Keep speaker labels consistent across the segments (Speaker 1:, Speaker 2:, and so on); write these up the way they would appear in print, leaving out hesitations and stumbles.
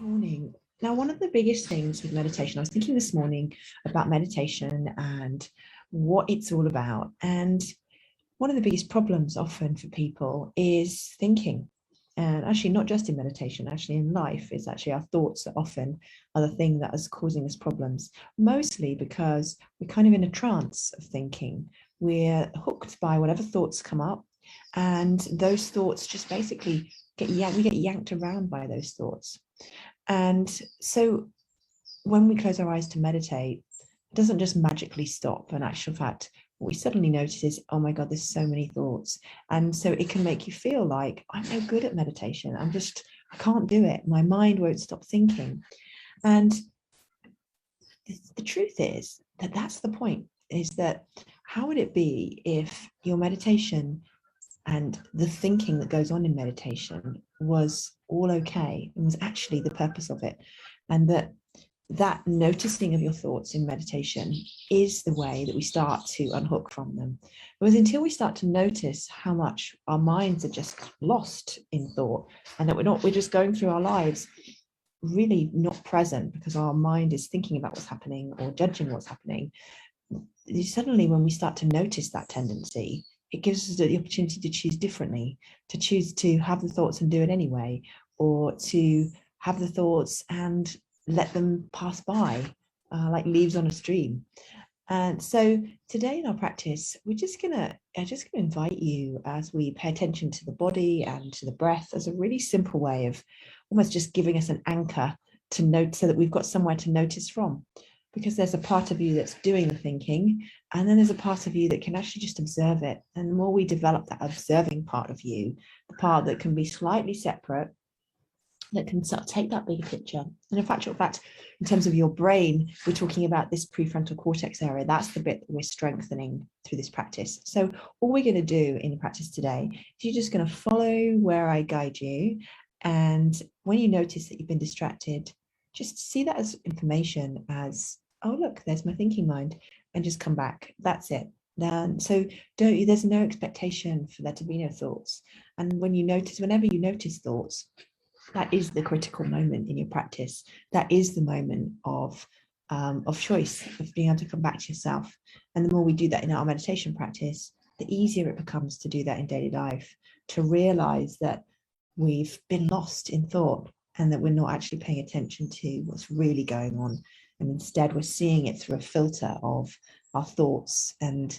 Speaker 1: Morning. Now, one of the biggest things with meditation, I was thinking this morning about meditation and what it's all about. And one of the biggest problems often for people is thinking. And actually, not just in meditation, actually in life, it's actually our thoughts that often are the thing that is causing us problems, mostly because we're kind of in a trance of thinking. We're hooked by whatever thoughts come up, and those thoughts just basically we get yanked around by those thoughts. And so when we close our eyes to meditate, it doesn't just magically stop. In actual fact, what we suddenly notice is, oh my God, there's so many thoughts. And so it can make you feel like, I'm no good at meditation. I can't do it. My mind won't stop thinking. And the truth is that that's the point, is that how would it be if your meditation and the thinking that goes on in meditation was all okay and was actually the purpose of it, and that noticing of your thoughts in meditation is the way that we start to unhook from them. Because until we start to notice how much our minds are just lost in thought, and that we're just going through our lives really not present because our mind is thinking about what's happening or judging what's happening, suddenly when we start to notice that tendency, it gives us the opportunity to choose differently, to choose to have the thoughts and do it anyway, or to have the thoughts and let them pass by like leaves on a stream. And so today in our practice, we're just gonna invite you, as we pay attention to the body and to the breath, as a really simple way of almost just giving us an anchor to note, so that we've got somewhere to notice from. Because there's a part of you that's doing the thinking, and then there's a part of you that can actually just observe it. And the more we develop that observing part of you, the part that can be slightly separate, that can sort of take that bigger picture. And in fact, in terms of your brain, we're talking about this prefrontal cortex area. That's the bit that we're strengthening through this practice. So all we're going to do in the practice today is you're just going to follow where I guide you. And when you notice that you've been distracted, just see that as information, as, oh, look, there's my thinking mind, and just come back. That's it. So there's no expectation for there to be no thoughts. And whenever you notice thoughts, that is the critical moment in your practice. That is the moment of choice, of being able to come back to yourself. And the more we do that in our meditation practice, the easier it becomes to do that in daily life, to realize that we've been lost in thought and that we're not actually paying attention to what's really going on. And instead, we're seeing it through a filter of our thoughts, and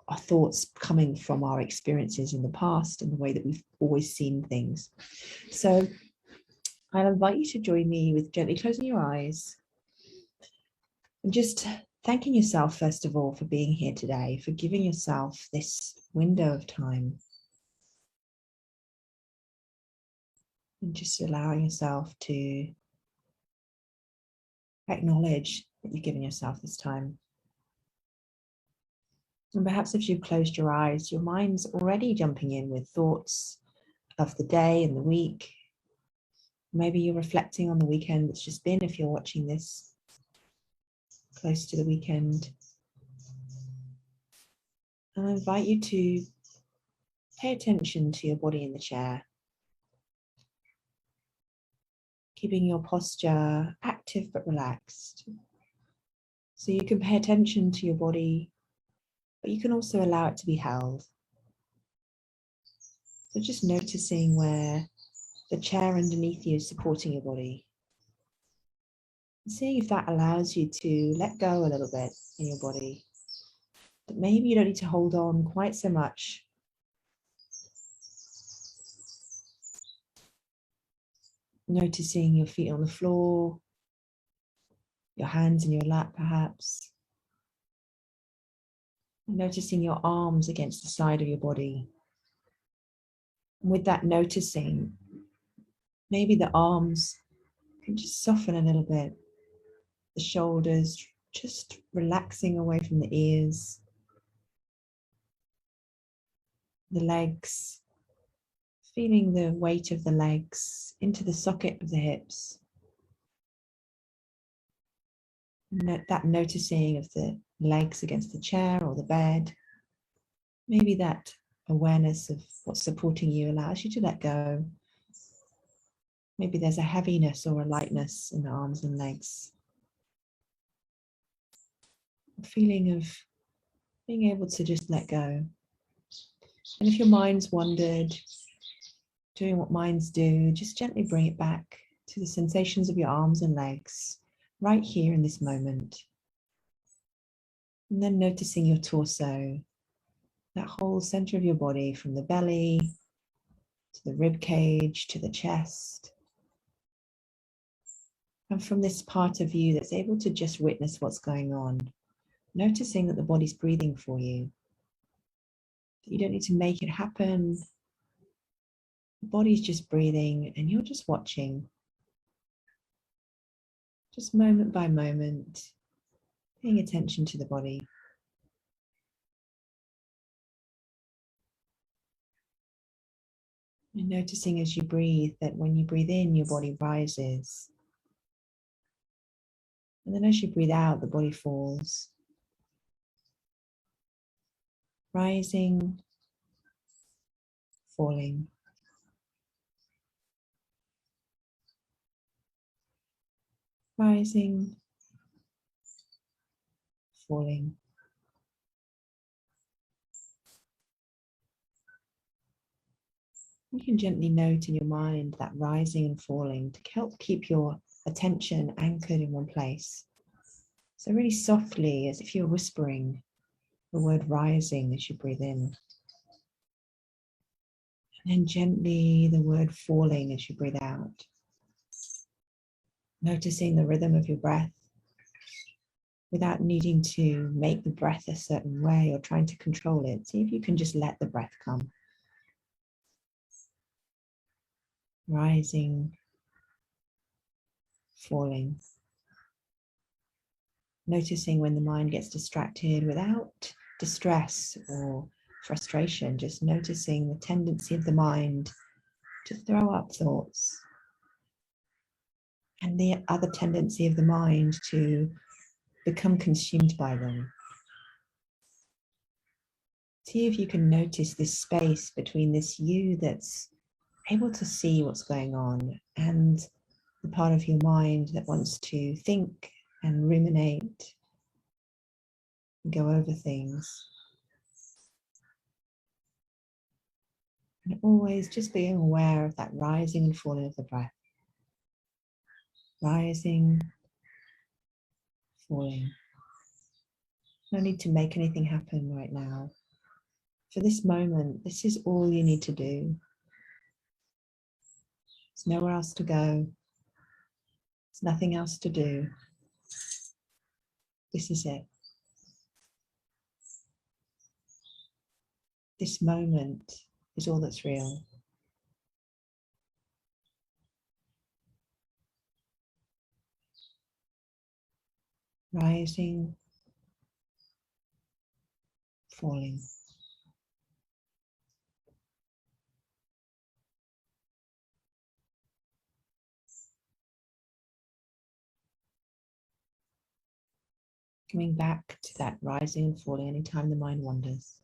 Speaker 1: our thoughts coming from our experiences in the past and the way that we've always seen things. So I'll invite you to join me with gently closing your eyes and just thanking yourself, first of all, for being here today, for giving yourself this window of time, and just allowing yourself to acknowledge that you've given yourself this time. And perhaps if you've closed your eyes, your mind's already jumping in with thoughts of the day and the week. Maybe you're reflecting on the weekend that's just been, if you're watching this close to the weekend. And I invite you to pay attention to your body in the chair, keeping your posture active but relaxed. So you can pay attention to your body, but you can also allow it to be held. So just noticing where the chair underneath you is supporting your body. And seeing if that allows you to let go a little bit in your body. But maybe you don't need to hold on quite so much. Noticing your feet on the floor, your hands in your lap perhaps. And noticing your arms against the side of your body. And with that noticing, maybe the arms can just soften a little bit. The shoulders just relaxing away from the ears. The legs, feeling the weight of the legs into the socket of the hips. That noticing of the legs against the chair or the bed. Maybe that awareness of what's supporting you allows you to let go. Maybe there's a heaviness or a lightness in the arms and legs. A feeling of being able to just let go. And if your mind's wandered, doing what minds do, just gently bring it back to the sensations of your arms and legs right here in this moment. And then noticing your torso, that whole center of your body, from the belly to the rib cage to the chest. And from this part of you that's able to just witness what's going on, noticing that the body's breathing for you. You don't need to make it happen. The body's just breathing and you're just watching. Just moment by moment, paying attention to the body. And noticing as you breathe that when you breathe in, your body rises. And then as you breathe out, the body falls. Rising, falling. Rising, falling. You can gently note in your mind that rising and falling to help keep your attention anchored in one place. So really softly, as if you're whispering the word rising as you breathe in. And then gently the word falling as you breathe out. Noticing the rhythm of your breath without needing to make the breath a certain way or trying to control it. See if you can just let the breath come. Rising, falling. Noticing when the mind gets distracted without distress or frustration, just noticing the tendency of the mind to throw up thoughts and the other tendency of the mind to become consumed by them. See if you can notice this space between this you that's able to see what's going on and the part of your mind that wants to think and ruminate and go over things. And always just being aware of that rising and falling of the breath. Rising, falling. No need to make anything happen right now. For this moment, this is all you need to do. There's nowhere else to go. There's nothing else to do. This is it. This moment is all that's real. Rising, falling. Coming back to that rising and falling anytime the mind wanders.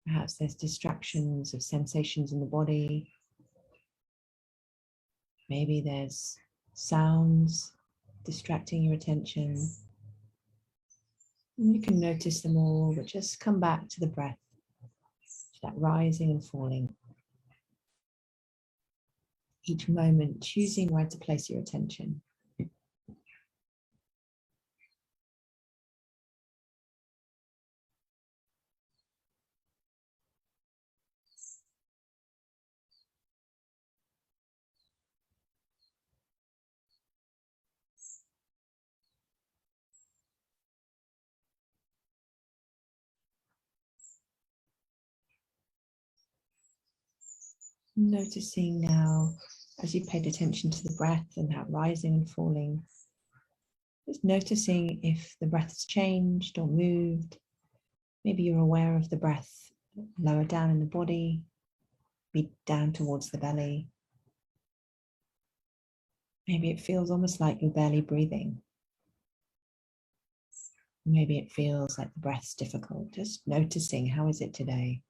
Speaker 1: Perhaps there's distractions of sensations in the body. Maybe there's sounds distracting your attention. And you can notice them all, but just come back to the breath, to that rising and falling. Each moment choosing where to place your attention. Noticing now, as you paid attention to the breath and that rising and falling, just noticing if the breath's changed or moved, Maybe you're aware of the breath lower down in the body, be down towards the belly. Maybe it feels almost like you're barely breathing. Maybe it feels like the breath's difficult. Just noticing, how is it today?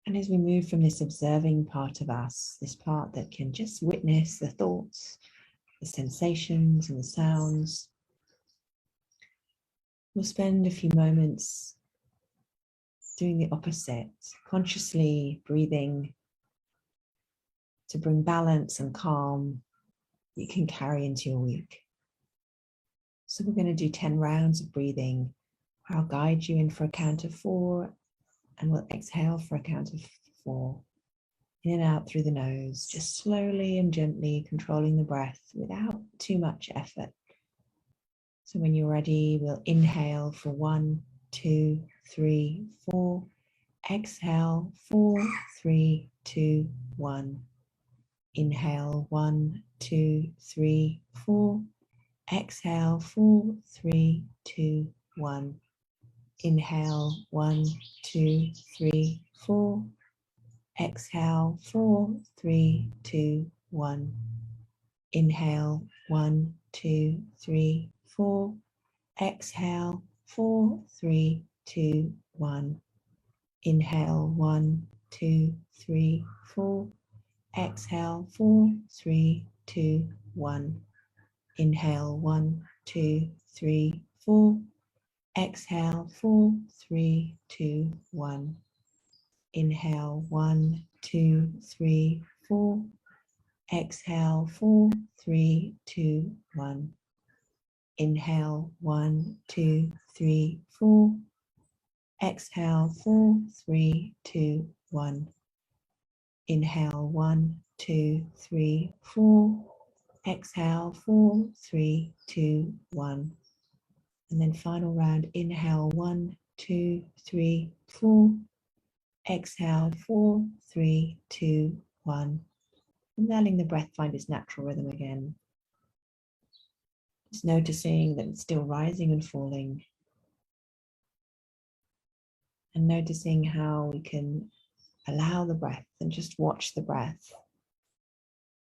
Speaker 1: And as we move from this observing part of us, this part that can just witness the thoughts, the sensations and the sounds, we'll spend a few moments doing the opposite, consciously breathing to bring balance and calm you can carry into your week. So we're going to do 10 rounds of breathing. I'll guide you in for a count of 4, and we'll exhale for a count of 4. In and out through the nose, just slowly and gently controlling the breath without too much effort. So when you're ready, we'll inhale for 1, 2, 3, 4. Exhale, 4, 3, 2, 1. Inhale, 1, 2, 3, 4. Exhale, 4, 3, 2, 1. Inhale, 1, 2, 3, 4. Exhale, 4, 3, 2, 1. Inhale, 1, 2, 3, 4. Exhale, 4, 3, 2, 1. Inhale, 1, 2, 3, 4. Exhale, 4, 3, 2, 1. Inhale, 1, 2, 3, 4. Exhale, 4, 3, 2, 1. Inhale, 1, 2, 3, 4. Exhale, 4, 3, 2, 1. Inhale, 1, 2, 3, 4. Exhale, 4, 3, 2, 1. Inhale, 1, 2, 3, 4. Exhale, 4, 3, 2, 1. And then final round, inhale, 1, 2, 3, 4. Exhale, 4, 3, 2, 1. And letting the breath find its natural rhythm again. Just noticing that it's still rising and falling. And noticing how we can allow the breath and just watch the breath,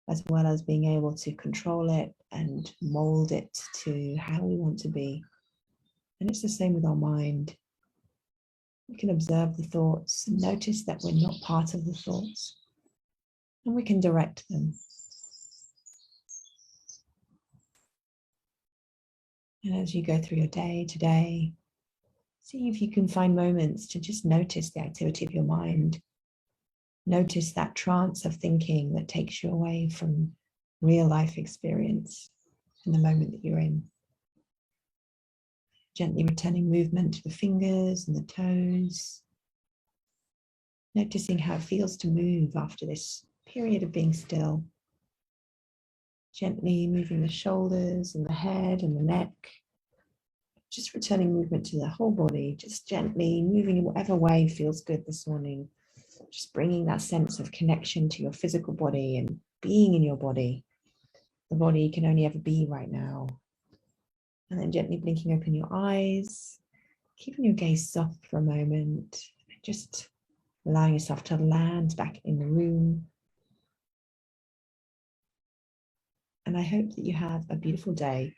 Speaker 1: as well as being able to control it and mold it to how we want to be. And it's the same with our mind. We can observe the thoughts and notice that we're not part of the thoughts, and we can direct them. And as you go through your day today, see if you can find moments to just notice the activity of your mind. Notice that trance of thinking that takes you away from real life experience in the moment that you're in. Gently returning movement to the fingers and the toes. Noticing how it feels to move after this period of being still. Gently moving the shoulders and the head and the neck. Just returning movement to the whole body. Just gently moving in whatever way feels good this morning. Just bringing that sense of connection to your physical body and being in your body. The body can only ever be right now. And then gently blinking open your eyes, keeping your gaze soft for a moment, just allowing yourself to land back in the room. And I hope that you have a beautiful day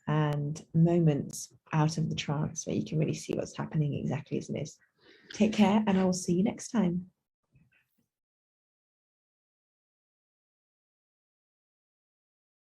Speaker 1: and moments out of the trance where you can really see what's happening exactly as it is. Take care, and I will see you next time.